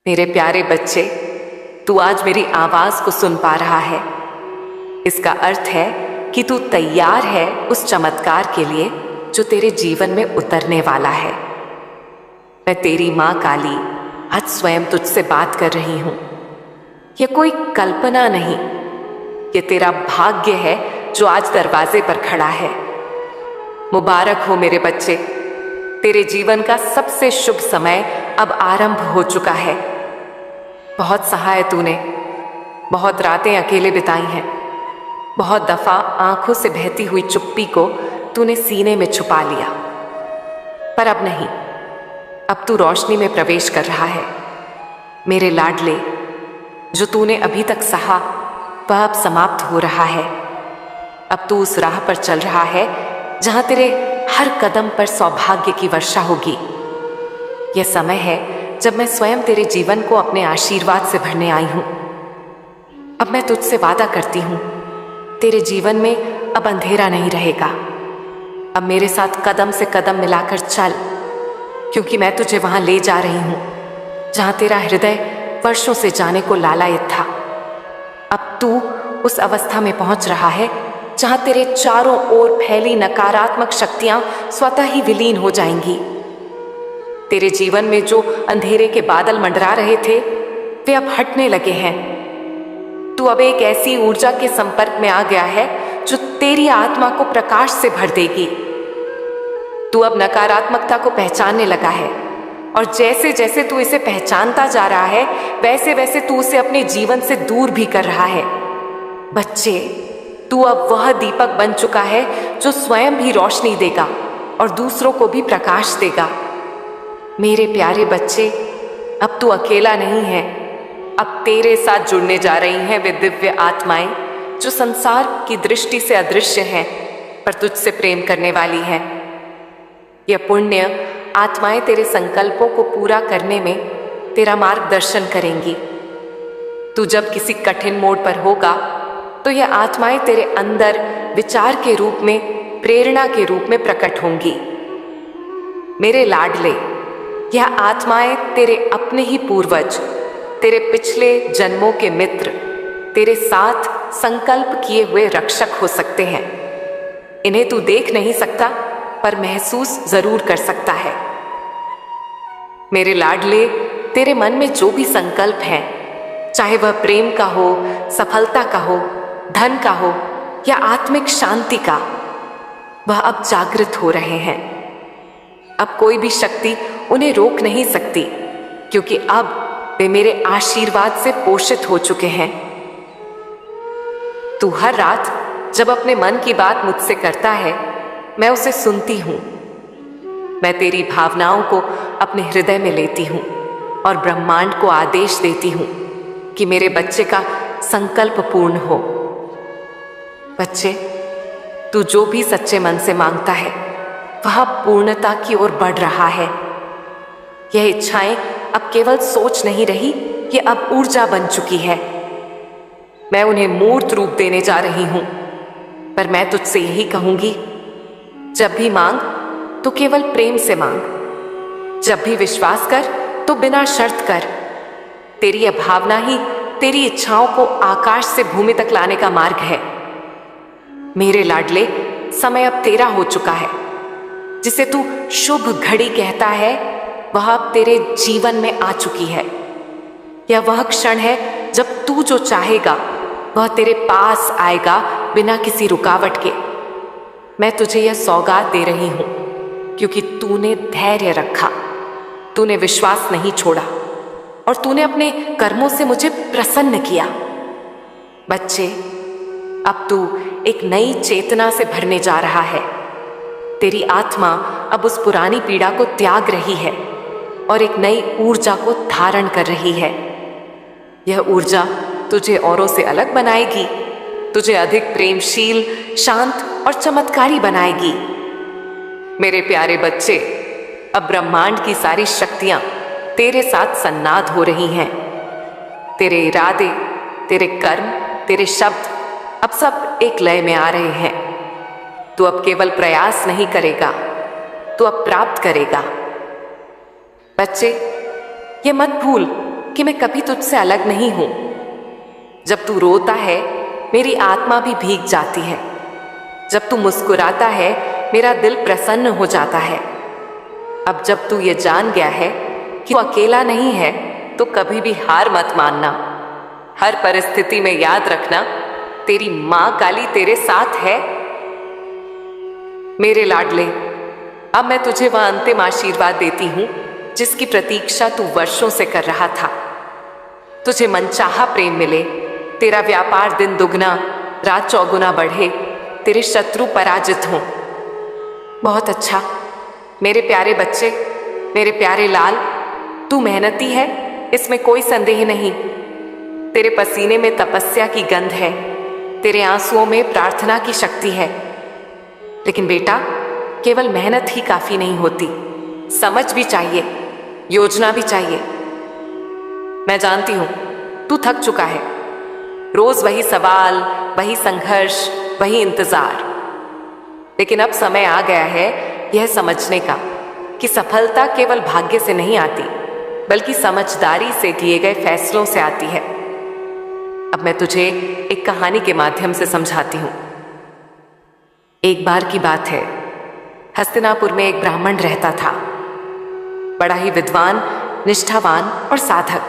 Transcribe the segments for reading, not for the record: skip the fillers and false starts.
मेरे प्यारे बच्चे, तू आज मेरी आवाज को सुन पा रहा है। इसका अर्थ है कि तू तैयार है उस चमत्कार के लिए जो तेरे जीवन में उतरने वाला है। मैं तेरी मां काली आज स्वयं तुझसे बात कर रही हूं। यह कोई कल्पना नहीं, ये तेरा भाग्य है जो आज दरवाजे पर खड़ा है। मुबारक हो मेरे बच्चे, तेरे जीवन का सबसे शुभ समय अब आरंभ हो चुका है। बहुत सहा है तूने, बहुत रातें अकेले बिताई हैं, बहुत दफा आंखों से बहती हुई चुप्पी को तूने सीने में छुपा लिया। पर अब नहीं, अब तू रोशनी में प्रवेश कर रहा है। मेरे लाडले, जो तूने अभी तक सहा वह अब समाप्त हो रहा है। अब तू उस राह पर चल रहा है जहां तेरे हर कदम पर सौभाग्य की वर्षा होगी। यह समय है जब मैं स्वयं तेरे जीवन को अपने आशीर्वाद से भरने आई हूं। अब मैं तुझसे वादा करती हूं, तेरे जीवन में अब अंधेरा नहीं रहेगा। अब मेरे साथ कदम से कदम मिलाकर चल, क्योंकि मैं तुझे वहां ले जा रही हूं जहां तेरा हृदय वर्षों से जाने को लालायित था। अब तू उस अवस्था में पहुंच रहा है जहां तेरे चारों ओर फैली नकारात्मक शक्तियां स्वतः ही विलीन हो जाएंगी। तेरे जीवन में जो अंधेरे के बादल मंडरा रहे थे वे अब हटने लगे हैं। तू अब एक ऐसी ऊर्जा के संपर्क में आ गया है जो तेरी आत्मा को प्रकाश से भर देगी। तू अब नकारात्मकता को पहचानने लगा है, और जैसे जैसे तू इसे पहचानता जा रहा है वैसे वैसे तू उसे अपने जीवन से दूर भी कर रहा है। बच्चे, तू अब वह दीपक बन चुका है जो स्वयं भी रोशनी देगा और दूसरों को भी प्रकाश देगा। मेरे प्यारे बच्चे, अब तू अकेला नहीं है। अब तेरे साथ जुड़ने जा रही हैं वे दिव्य आत्माएं जो संसार की दृष्टि से अदृश्य हैं पर तुझसे प्रेम करने वाली हैं। यह पुण्य आत्माएं तेरे संकल्पों को पूरा करने में तेरा मार्गदर्शन करेंगी। तू जब किसी कठिन मोड़ पर होगा तो यह आत्माएं तेरे अंदर विचार के रूप में, प्रेरणा के रूप में प्रकट होंगी। मेरे लाडले, यह आत्माएं तेरे अपने ही पूर्वज, तेरे पिछले जन्मों के मित्र, तेरे साथ संकल्प किए हुए रक्षक हो सकते हैं। इन्हें तू देख नहीं सकता पर महसूस जरूर कर सकता है। मेरे लाडले, तेरे मन में जो भी संकल्प है, चाहे वह प्रेम का हो, सफलता का हो, धन का हो या आत्मिक शांति का, वह अब जागृत हो रहे हैं। अब कोई भी शक्ति उन्हें रोक नहीं सकती, क्योंकि अब वे मेरे आशीर्वाद से पोषित हो चुके हैं। तू हर रात जब अपने मन की बात मुझसे करता है, मैं उसे सुनती हूं। मैं तेरी भावनाओं को अपने हृदय में लेती हूं और ब्रह्मांड को आदेश देती हूं कि मेरे बच्चे का संकल्प पूर्ण हो। बच्चे, तू जो भी सच्चे मन से मांगता है वह पूर्णता की ओर बढ़ रहा है। यह इच्छाएं अब केवल सोच नहीं रही, ये अब ऊर्जा बन चुकी है। मैं उन्हें मूर्त रूप देने जा रही हूं, पर मैं तुझसे यही कहूंगी, जब भी मांग तो केवल प्रेम से मांग। जब भी विश्वास कर तो बिना शर्त कर। तेरी यह भावना ही तेरी इच्छाओं को आकाश से भूमि तक लाने का मार्ग है। मेरे लाडले, समय अब तेरा हो चुका है। जिसे तू शुभ घड़ी कहता है वह अब तेरे जीवन में आ चुकी है। यह वह क्षण है जब तू जो चाहेगा वह तेरे पास आएगा बिना किसी रुकावट के। मैं तुझे यह सौगात दे रही हूं क्योंकि तूने धैर्य रखा, तूने विश्वास नहीं छोड़ा और तूने अपने कर्मों से मुझे प्रसन्न किया। बच्चे, अब तू एक नई चेतना से भरने जा रहा है। तेरी आत्मा अब उस पुरानी पीड़ा को त्याग रही है और एक नई ऊर्जा को धारण कर रही है। यह ऊर्जा तुझे औरों से अलग बनाएगी, तुझे अधिक प्रेमशील, शांत और चमत्कारी बनाएगी। मेरे प्यारे बच्चे, अब ब्रह्मांड की सारी शक्तियां तेरे साथ सन्नाद हो रही हैं। तेरे इरादे, तेरे कर्म, तेरे शब्द अब सब एक लय में आ रहे हैं। तू अब केवल प्रयास नहीं करेगा, तू अब प्राप्त करेगा। बच्चे, ये मत भूल कि मैं कभी तुझसे अलग नहीं हूं। जब तू रोता है मेरी आत्मा भी भीग जाती है। जब तू मुस्कुराता है मेरा दिल प्रसन्न हो जाता है। अब जब तू ये जान गया है कि तू अकेला नहीं है तो कभी भी हार मत मानना। हर परिस्थिति में याद रखना, तेरी मां काली तेरे साथ है। मेरे लाडले, अब मैं तुझे वह अंतिम आशीर्वाद देती हूं जिसकी प्रतीक्षा तू वर्षों से कर रहा था। तुझे मनचाहा प्रेम मिले, तेरा व्यापार दिन दुगना रात चौगुना बढ़े, तेरे शत्रु पराजित हों। बहुत अच्छा मेरे प्यारे बच्चे, मेरे प्यारे लाल, तू मेहनती है, इसमें कोई संदेह नहीं। तेरे पसीने में तपस्या की गंध है, तेरे आंसुओं में प्रार्थना की शक्ति है। लेकिन बेटा, केवल मेहनत ही काफी नहीं होती, समझ भी चाहिए, योजना भी चाहिए। मैं जानती हूं तू थक चुका है। रोज वही सवाल, वही संघर्ष, वही इंतजार। लेकिन अब समय आ गया है यह समझने का कि सफलता केवल भाग्य से नहीं आती, बल्कि समझदारी से किए गए फैसलों से आती है। अब मैं तुझे एक कहानी के माध्यम से समझाती हूं। एक बार की बात है, हस्तिनापुर में एक ब्राह्मण रहता था। बड़ा ही विद्वान, निष्ठावान और साधक।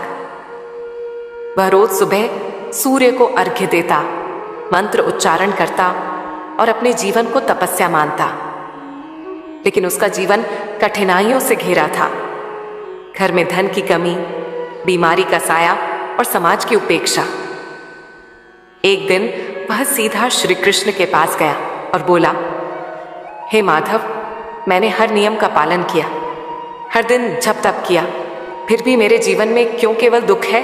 वह रोज सुबह सूर्य को अर्घ्य देता, मंत्र उच्चारण करता और अपने जीवन को तपस्या मानता। लेकिन उसका जीवन कठिनाइयों से घिरा था। घर में धन की कमी, बीमारी का साया और समाज की उपेक्षा। एक दिन वह सीधा श्री कृष्ण के पास गया और बोला, हे माधव, मैंने हर नियम का पालन किया, हर दिन जप तप किया, फिर भी मेरे जीवन में क्यों केवल दुख है?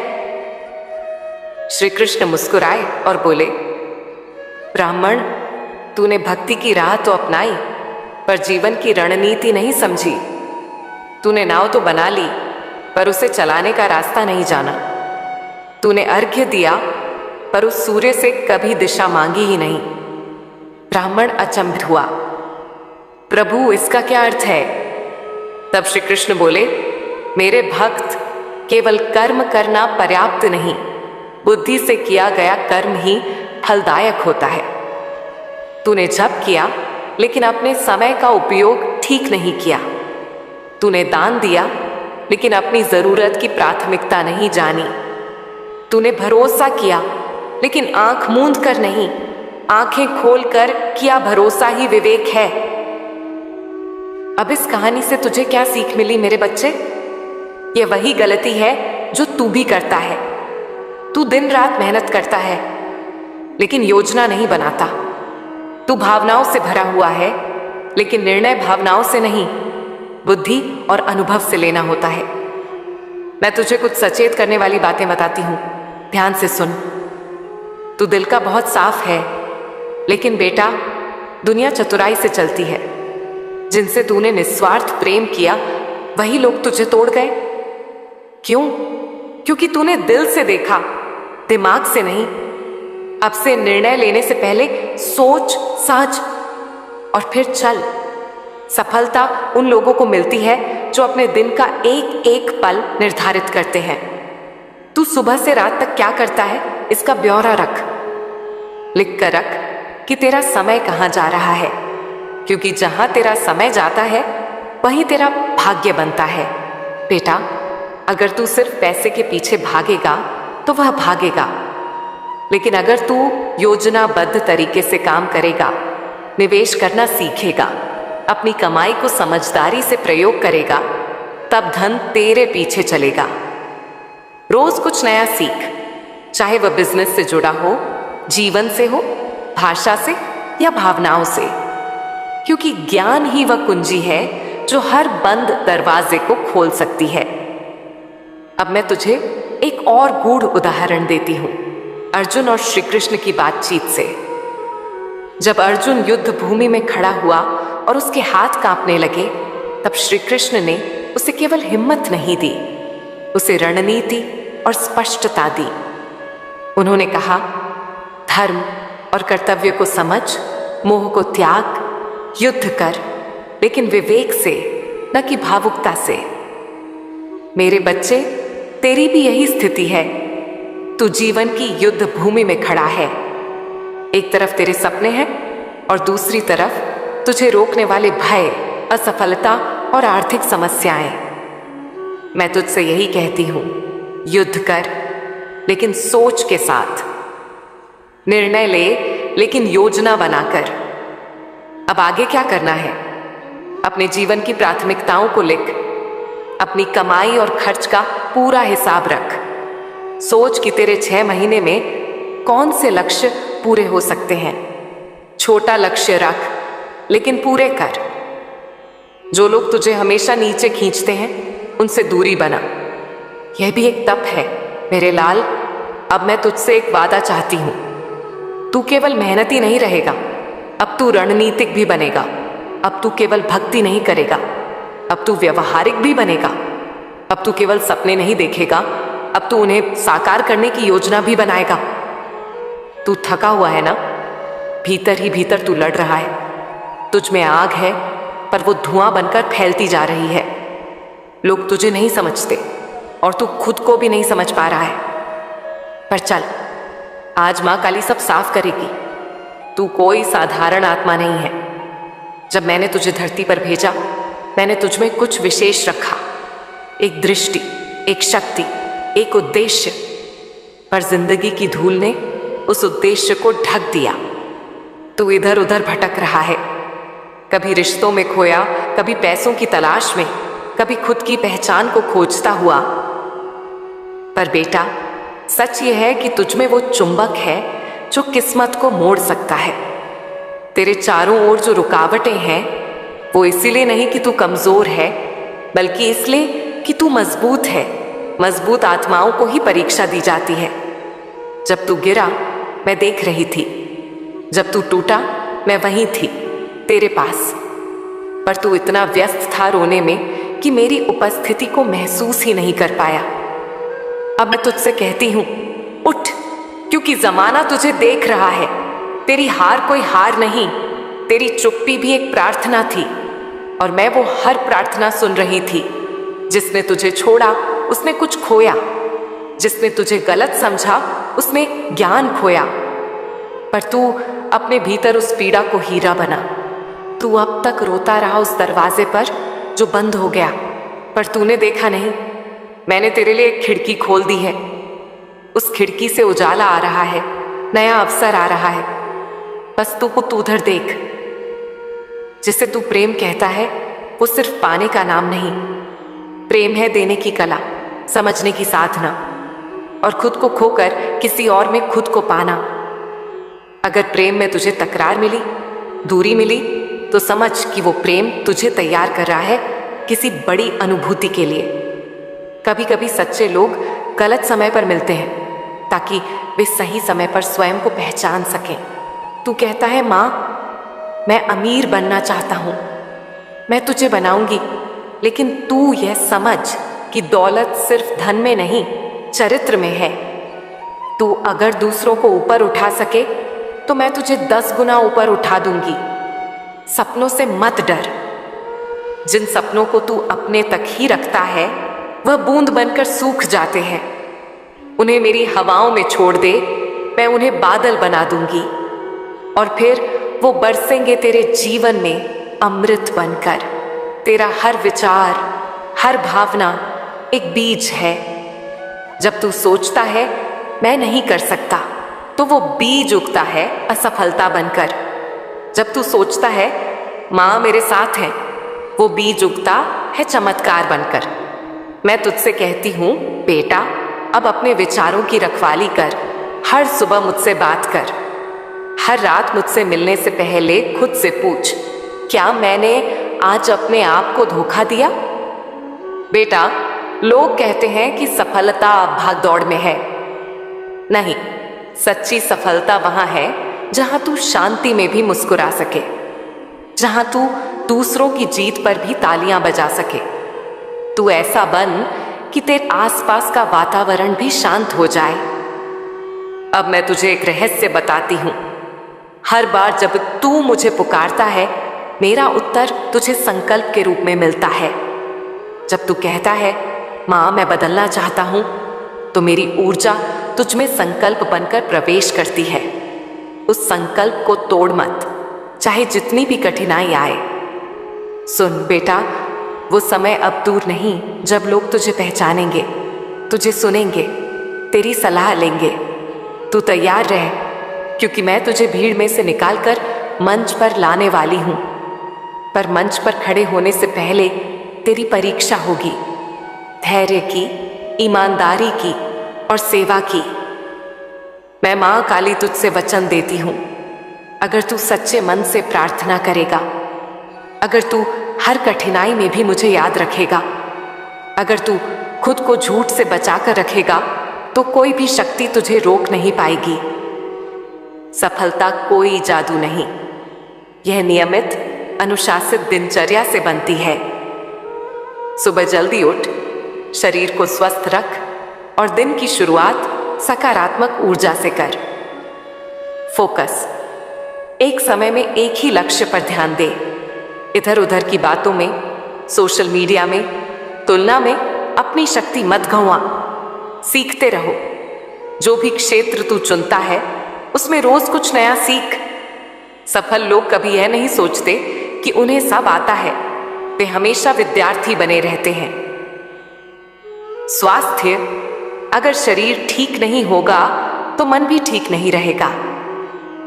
श्री कृष्ण मुस्कुराए और बोले, ब्राह्मण, तूने भक्ति की राह तो अपनाई, पर जीवन की रणनीति नहीं समझी। तूने नाव तो बना ली, पर उसे चलाने का रास्ता नहीं जाना। तूने अर्घ्य दिया, पर उस सूर्य से कभी दिशा मांगी ही नहीं। ब्राह्मण अचंभित हुआ, प्रभु, इसका क्या अर्थ है? तब श्री कृष्ण बोले, मेरे भक्त, केवल कर्म करना पर्याप्त नहीं, बुद्धि से किया गया कर्म ही फलदायक होता है। तूने जप किया, लेकिन अपने समय का उपयोग ठीक नहीं किया। तूने दान दिया, लेकिन अपनी जरूरत की प्राथमिकता नहीं जानी। तूने भरोसा किया, लेकिन आंख मूंद कर नहीं, आंखें खोलकर किया भरोसा ही विवेक है। अब इस कहानी से तुझे क्या सीख मिली मेरे बच्चे? यह वही गलती है जो तू भी करता है। तू दिन रात मेहनत करता है, लेकिन योजना नहीं बनाता। तू भावनाओं से भरा हुआ है, लेकिन निर्णय भावनाओं से नहीं, बुद्धि और अनुभव से लेना होता है। मैं तुझे कुछ सचेत करने वाली बातें बताती हूं, ध्यान से सुन। तू दिल का बहुत साफ है, लेकिन बेटा, दुनिया चतुराई से चलती है। जिनसे तूने निस्वार्थ प्रेम किया, वही लोग तुझे तोड़ गए। क्यों? क्योंकि तूने दिल से देखा, दिमाग से नहीं। अब से निर्णय लेने से पहले सोच समझ और फिर चल। सफलता उन लोगों को मिलती है जो अपने दिन का एक एक पल निर्धारित करते हैं। तू सुबह से रात तक क्या करता है, इसका ब्यौरा रख। लिख कर रख कि तेरा समय कहां जा रहा है, क्योंकि जहां तेरा समय जाता है वहीं तेरा भाग्य बनता है। बेटा, अगर तू सिर्फ पैसे के पीछे भागेगा तो वह भागेगा, लेकिन अगर तू योजनाबद्ध तरीके से काम करेगा, निवेश करना सीखेगा, अपनी कमाई को समझदारी से प्रयोग करेगा, तब धन तेरे पीछे चलेगा। रोज कुछ नया सीख, चाहे वह बिजनेस से जुड़ा हो, जीवन से हो, भाषा से या भावनाओं से, क्योंकि ज्ञान ही वह कुंजी है जो हर बंद दरवाजे को खोल सकती है। अब मैं तुझे एक और गूढ़ उदाहरण देती हूं, अर्जुन और श्री कृष्ण की बातचीत से। जब अर्जुन युद्ध भूमि में खड़ा हुआ और उसके हाथ कांपने लगे, तब श्री कृष्ण ने उसे केवल हिम्मत नहीं दी, उसे रणनीति और स्पष्टता दी। उन्होंने कहा, धर्म और कर्तव्य को समझ, मोह को त्याग, युद्ध कर, लेकिन विवेक से, न कि भावुकता से। मेरे बच्चे, तेरी भी यही स्थिति है। तू जीवन की युद्ध भूमि में खड़ा है। एक तरफ तेरे सपने हैं और दूसरी तरफ तुझे रोकने वाले भय, असफलता और आर्थिक समस्याएं। मैं तुझसे यही कहती हूं, युद्ध कर, लेकिन सोच के साथ। निर्णय ले, लेकिन योजना बनाकर। अब आगे क्या करना है? अपने जीवन की प्राथमिकताओं को लिख। अपनी कमाई और खर्च का पूरा हिसाब रख। सोच कि तेरे 6 महीने में कौन से लक्ष्य पूरे हो सकते हैं। छोटा लक्ष्य रख, लेकिन पूरे कर। जो लोग तुझे हमेशा नीचे खींचते हैं, उनसे दूरी बना। यह भी एक तप है मेरे लाल। अब मैं तुझसे एक वादा चाहती हूं। तू केवल मेहनती नहीं रहेगा, अब तू रणनीतिक भी बनेगा। अब तू केवल भक्ति नहीं करेगा, अब तू व्यवहारिक भी बनेगा। अब तू केवल सपने नहीं देखेगा, अब तू उन्हें साकार करने की योजना भी बनाएगा। तू थका हुआ है ना? भीतर ही भीतर तू लड़ रहा है। तुझ में आग है, पर वो धुआं बनकर फैलती जा रही है। लोग तुझे नहीं समझते और तू खुद को भी नहीं समझ पा रहा है। पर चल, आज मां काली सब साफ करेगी। तू कोई साधारण आत्मा नहीं है। जब मैंने तुझे धरती पर भेजा, मैंने तुझ में कुछ विशेष रखा। एक दृष्टि, एक शक्ति, एक उद्देश्य। पर जिंदगी की धूल ने उस उद्देश्य को ढक दिया। तू इधर उधर भटक रहा है, कभी रिश्तों में खोया, कभी पैसों की तलाश में, कभी खुद की पहचान को खोजता हुआ। पर बेटा, सच ये है कि तुझ में वो चुंबक है जो किस्मत को मोड़ सकता है। तेरे चारों ओर जो रुकावटें हैं, वो इसीलिए नहीं कि तू कमजोर है, बल्कि इसलिए कि तू मजबूत है। मजबूत आत्माओं को ही परीक्षा दी जाती है। जब तू गिरा, मैं देख रही थी। जब तू टूटा, मैं वहीं थी, तेरे पास। पर तू इतना व्यस्त था रोने में कि मेरी उपस्थिति को महसूस ही नहीं कर पाया। अब मैं तुझसे कहती हूं, उठ, क्योंकि जमाना तुझे देख रहा है। तेरी हार कोई हार नहीं, तेरी चुप्पी भी एक प्रार्थना थी। और मैं वो हर प्रार्थना सुन रही थी। जिसने तुझे छोड़ा, उसने कुछ खोया। जिसने तुझे गलत समझा, उसने ज्ञान खोया। पर तू अपने भीतर उस पीड़ा को हीरा बना। तू अब तक रोता रहा उस दरवाजे पर जो बंद हो गया, पर तूने देखा नहीं, मैंने तेरे लिए एक खिड़की खोल दी है। उस खिड़की से उजाला आ रहा है, नया अवसर आ रहा है। बस तू उधर देख। जिसे तू प्रेम कहता है, वो सिर्फ पाने का नाम नहीं। प्रेम है देने की कला, समझने की साधना, और खुद को खोकर किसी और में खुद को पाना। अगर प्रेम में तुझे तकरार मिली, दूरी मिली, तो समझ कि वो प्रेम तुझे तैयार कर रहा है किसी बड़ी अनुभूति के लिए। कभी कभी सच्चे लोग गलत समय पर मिलते हैं, ताकि वे सही समय पर स्वयं को पहचान सकें। तू कहता है, माँ, मैं अमीर बनना चाहता हूँ। मैं तुझे बनाऊंगी, लेकिन तू यह समझ कि दौलत सिर्फ धन में नहीं, चरित्र में है। तू अगर दूसरों को ऊपर उठा सके, तो मैं तुझे 10 गुना ऊपर उठा दूंगी। सपनों से मत डर। जिन सपनों को तू अपने तक ही रखता है, वह बूंद बनकर सूख जाते हैं। उन्हें मेरी हवाओं में छोड़ दे, मैं उन्हें बादल बना दूंगी, और फिर वो बरसेंगे तेरे जीवन में अमृत बनकर। तेरा हर विचार, हर भावना एक बीज है। जब तू सोचता है मैं नहीं कर सकता, तो वो बीज उगता है असफलता बनकर। जब तू सोचता है माँ मेरे साथ है, वो बीज उगता है चमत्कार बनकर। मैं तुझसे कहती हूँ, बेटा, अब अपने विचारों की रखवाली कर। हर सुबह मुझसे बात कर। हर रात मुझसे मिलने से पहले खुद से पूछ, क्या मैंने आज अपने आप को धोखा दिया? बेटा, लोग कहते हैं कि सफलता भागदौड़ में है। नहीं, सच्ची सफलता वहां है जहां तू शांति में भी मुस्कुरा सके, जहां तू दूसरों की जीत पर भी तालियां बजा सके। तू ऐसा बन कि तेरे आसपास का वातावरण भी शांत हो जाए। अब मैं तुझे एक रहस्य बताती हूं। हर बार जब तू मुझे पुकारता है, मेरा उत्तर तुझे संकल्प के रूप में मिलता है। जब तू कहता है माँ मैं बदलना चाहता हूँ, तो मेरी ऊर्जा तुझ में संकल्प बनकर प्रवेश करती है। उस संकल्प को तोड़ मत, चाहे जितनी भी कठिनाई आए। सुन बेटा, वो समय अब दूर नहीं जब लोग तुझे पहचानेंगे, तुझे सुनेंगे, तेरी सलाह लेंगे। तू तैयार रह, क्योंकि मैं तुझे भीड़ में से निकालकर मंच पर लाने वाली हूँ। पर मंच पर खड़े होने से पहले तेरी परीक्षा होगी, धैर्य की, ईमानदारी की और सेवा की। मैं माँ काली तुझसे वचन देती हूँ, अगर तू सच्चे मन से प्रार्थना करेगा, अगर तू हर कठिनाई में भी मुझे याद रखेगा, अगर तू खुद को झूठ से बचाकर रखेगा, तो कोई भी शक्ति तुझे रोक नहीं पाएगी। सफलता कोई जादू नहीं, यह नियमित अनुशासित दिनचर्या से बनती है। सुबह जल्दी उठ, शरीर को स्वस्थ रख और दिन की शुरुआत सकारात्मक ऊर्जा से कर। फोकस, एक समय में एक ही लक्ष्य पर ध्यान दे। इधर उधर की बातों में, सोशल मीडिया में, तुलना में अपनी शक्ति मत गंवा। सीखते रहो। जो भी क्षेत्र तू चुनता है उसमें रोज कुछ नया सीख। सफल लोग कभी यह नहीं सोचते कि उन्हें सब आता है, वे हमेशा विद्यार्थी बने रहते हैं। स्वास्थ्य, अगर शरीर ठीक नहीं होगा तो मन भी ठीक नहीं रहेगा।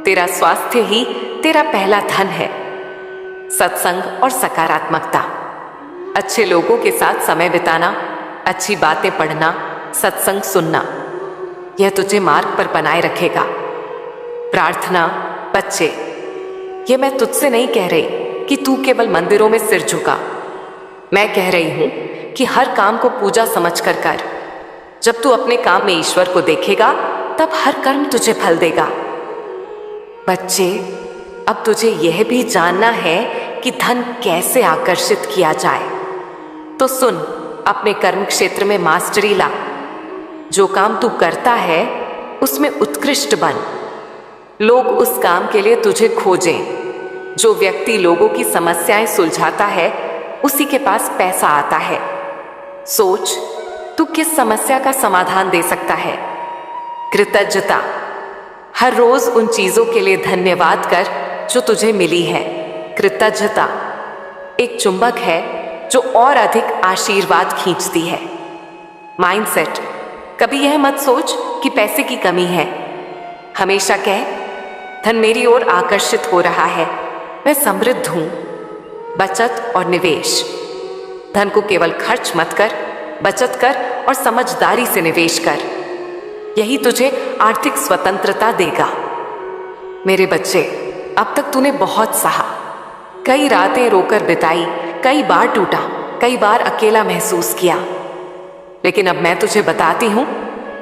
तेरा स्वास्थ्य ही तेरा पहला धन है। सत्संग और सकारात्मकता, अच्छे लोगों के साथ समय बिताना, अच्छी बातें पढ़ना, सत्संग सुनना, यह तुझे मार्ग पर बनाए रखेगा। प्रार्थना, बच्चे, यह मैं तुझसे नहीं कह रही कि तू केवल मंदिरों में सिर झुका। मैं कह रही हूं कि हर काम को पूजा समझकर कर। जब तू अपने काम में ईश्वर को देखेगा, तब हर कर्म तुझे फल देगा। बच्चे, अब तुझे यह भी जानना है कि धन कैसे आकर्षित किया जाए। तो सुन, अपने कर्म क्षेत्र में मास्टरी ला। जो काम तू करता है उसमें उत्कृष्ट बन। लोग उस काम के लिए तुझे खोजें। जो व्यक्ति लोगों की समस्याएं सुलझाता है, उसी के पास पैसा आता है। सोच, तू किस समस्या का समाधान दे सकता है। कृतज्ञता, हर रोज उन चीजों के लिए धन्यवाद कर जो तुझे मिली है। कृतज्ञता एक चुंबक है जो और अधिक आशीर्वाद खींचती है। माइंडसेट, कभी यह मत सोच कि पैसे की कमी है। हमेशा कह, धन मेरी ओर आकर्षित हो रहा है, मैं समृद्ध हूं। बचत और निवेश, धन को केवल खर्च मत कर, बचत कर और समझदारी से निवेश कर। यही तुझे आर्थिक स्वतंत्रता देगा। मेरे बच्चे, अब तक तूने बहुत सहा, कई रातें रोकर बिताई, कई बार टूटा, कई बार अकेला महसूस किया। लेकिन अब मैं तुझे बताती हूं,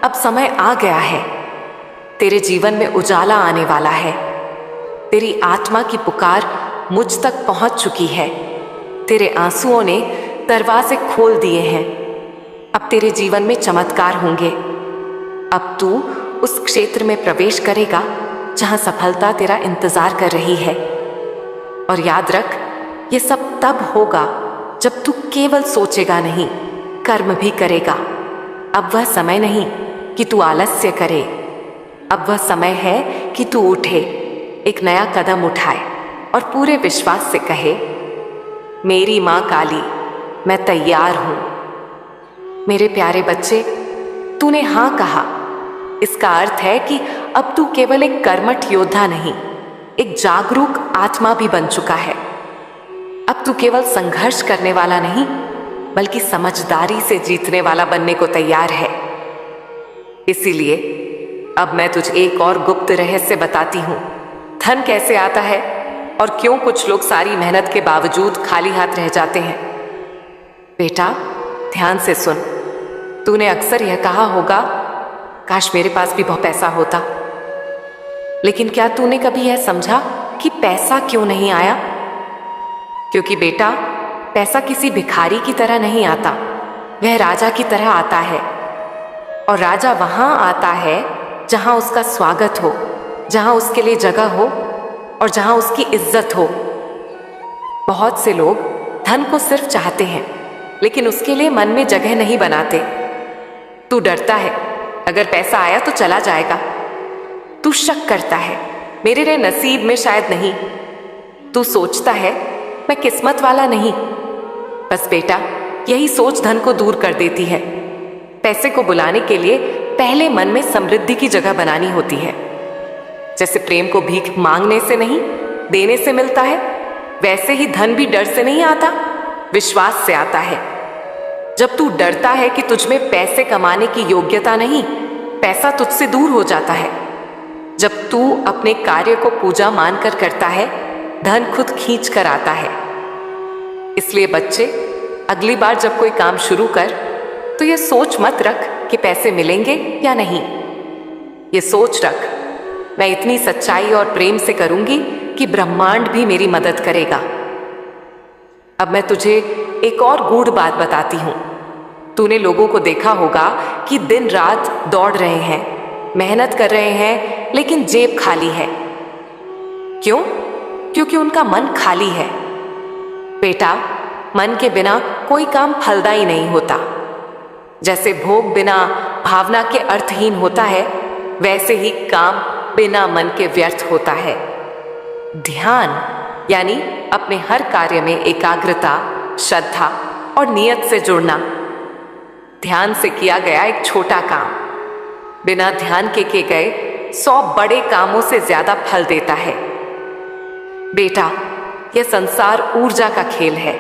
अब समय आ गया है। तेरे जीवन में उजाला आने वाला है। तेरी आत्मा की पुकार मुझ तक पहुंच चुकी है। तेरे आंसुओं ने दरवाजे खोल दिए हैं। अब तेरे जीवन में चमत्कार होंगे। अब तू उस क्षेत्र में प्रवेश करेगा जहां सफलता तेरा इंतजार कर रही है। और याद रख, ये सब तब होगा जब तू केवल सोचेगा नहीं, कर्म भी करेगा। अब वह समय नहीं कि तू आलस्य करे। अब वह समय है कि तू उठे, एक नया कदम उठाए और पूरे विश्वास से कहे, मेरी मां काली, मैं तैयार हूं। मेरे प्यारे बच्चे, तूने हां कहा। इसका अर्थ है कि अब तू केवल एक कर्मठ योद्धा नहीं, एक जागरूक आत्मा भी बन चुका है। अब तू केवल संघर्ष करने वाला नहीं, बल्कि समझदारी से जीतने वाला बनने को तैयार है। इसीलिए अब मैं तुझे एक और गुप्त रहस्य बताती हूं। धन कैसे आता है और क्यों कुछ लोग सारी मेहनत के बावजूद खाली हाथ रह जाते हैं। बेटा, ध्यान से सुन। तूने अक्सर यह कहा होगा, काश मेरे पास भी बहुत पैसा होता। लेकिन क्या तूने कभी यह समझा कि पैसा क्यों नहीं आया? क्योंकि बेटा, पैसा किसी भिखारी की तरह नहीं आता, वह राजा की तरह आता है। और राजा वहां आता है जहां उसका स्वागत हो, जहां उसके लिए जगह हो और जहां उसकी इज्जत हो। बहुत से लोग धन को सिर्फ चाहते हैं, लेकिन उसके लिए मन में जगह नहीं बनाते। तू डरता है अगर पैसा आया तो चला जाएगा। तू शक करता है मेरे लिए नसीब में शायद नहीं। तू सोचता है मैं किस्मत वाला नहीं। बस बेटा, यही सोच धन को दूर कर देती है। पैसे को बुलाने के लिए पहले मन में समृद्धि की जगह बनानी होती है। जैसे प्रेम को भीख मांगने से नहीं, देने से मिलता है, वैसे ही धन भी डर से नहीं आता, विश्वास से आता है। जब तू डरता है कि तुझ में पैसे कमाने की योग्यता नहीं, पैसा तुझसे दूर हो जाता है। जब तू अपने कार्य को पूजा मानकर करता है, धन खुद खींच कर आता है। इसलिए बच्चे, अगली बार जब कोई काम शुरू कर तो ये सोच मत रख कि पैसे मिलेंगे या नहीं। ये सोच रख, मैं इतनी सच्चाई और प्रेम से करूंगी कि ब्रह्मांड भी मेरी मदद करेगा। अब मैं तुझे एक और गूढ़ बात बताती हूं। तूने लोगों को देखा होगा कि दिन रात दौड़ रहे हैं, मेहनत कर रहे हैं, लेकिन जेब खाली है। क्यों? क्योंकि उनका मन खाली है। बेटा, मन के बिना कोई काम फलदायी नहीं होता। जैसे भोग बिना भावना के अर्थहीन होता है, वैसे ही काम बिना मन के व्यर्थ होता है। ध्यान यानी अपने हर कार्य में एकाग्रता, श्रद्धा और नियत से जुड़ना। ध्यान से किया गया एक छोटा काम बिना ध्यान के किए गए 100 बड़े कामों से ज्यादा फल देता है। बेटा, यह संसार ऊर्जा का खेल है।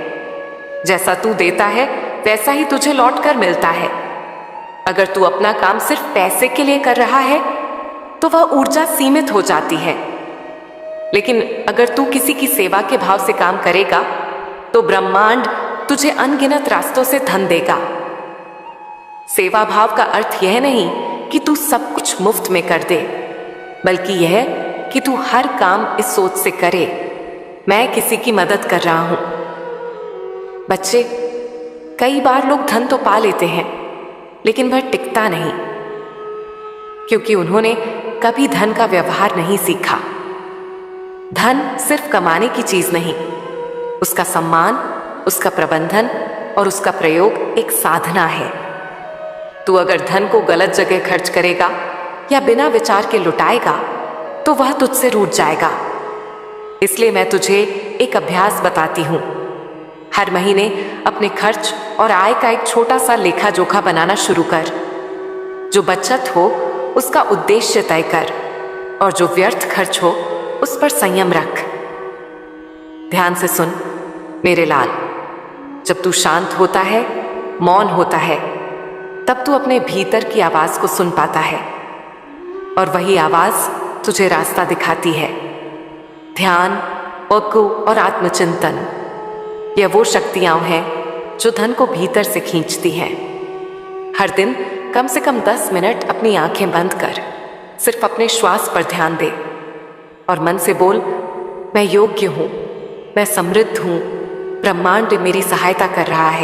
जैसा तू देता है वैसा ही तुझे लौट कर मिलता है। अगर तू अपना काम सिर्फ पैसे के लिए कर रहा है तो वह ऊर्जा सीमित हो जाती है। लेकिन अगर तू किसी की सेवा के भाव से काम करेगा तो ब्रह्मांड तुझे अनगिनत रास्तों से धन देगा। सेवा भाव का अर्थ यह नहीं कि तू सब कुछ मुफ्त में कर दे, बल्कि यह कि तू हर काम इस सोच से करे, मैं किसी की मदद कर रहा हूं। बच्चे, कई बार लोग धन तो पा लेते हैं, लेकिन वह टिकता नहीं, क्योंकि उन्होंने कभी धन का व्यवहार नहीं सीखा। धन सिर्फ कमाने की चीज नहीं, उसका सम्मान, उसका प्रबंधन और उसका प्रयोग एक साधना है। तू अगर धन को गलत जगह खर्च करेगा या बिना विचार के लुटाएगा तो वह तुझसे रूठ जाएगा। इसलिए मैं तुझे एक अभ्यास बताती हूं। हर महीने अपने खर्च और आय का एक छोटा सा लेखा जोखा बनाना शुरू कर। जो बचत हो उसका उद्देश्य तय कर और जो व्यर्थ खर्च हो उस पर संयम रख। ध्यान से सुन मेरे लाल, जब तू शांत होता है, मौन होता है, तब तू अपने भीतर की आवाज को सुन पाता है और वही आवाज तुझे रास्ता दिखाती है। ध्यान, वक्कु और आत्मचिंतन, यह वो शक्तियां हैं जो धन को भीतर से खींचती हैं। हर दिन कम से कम 10 मिनट अपनी आंखें बंद कर सिर्फ अपने श्वास पर ध्यान दे और मन से बोल, मैं योग्य हूं, मैं समृद्ध हूं, ब्रह्मांड मेरी सहायता कर रहा है।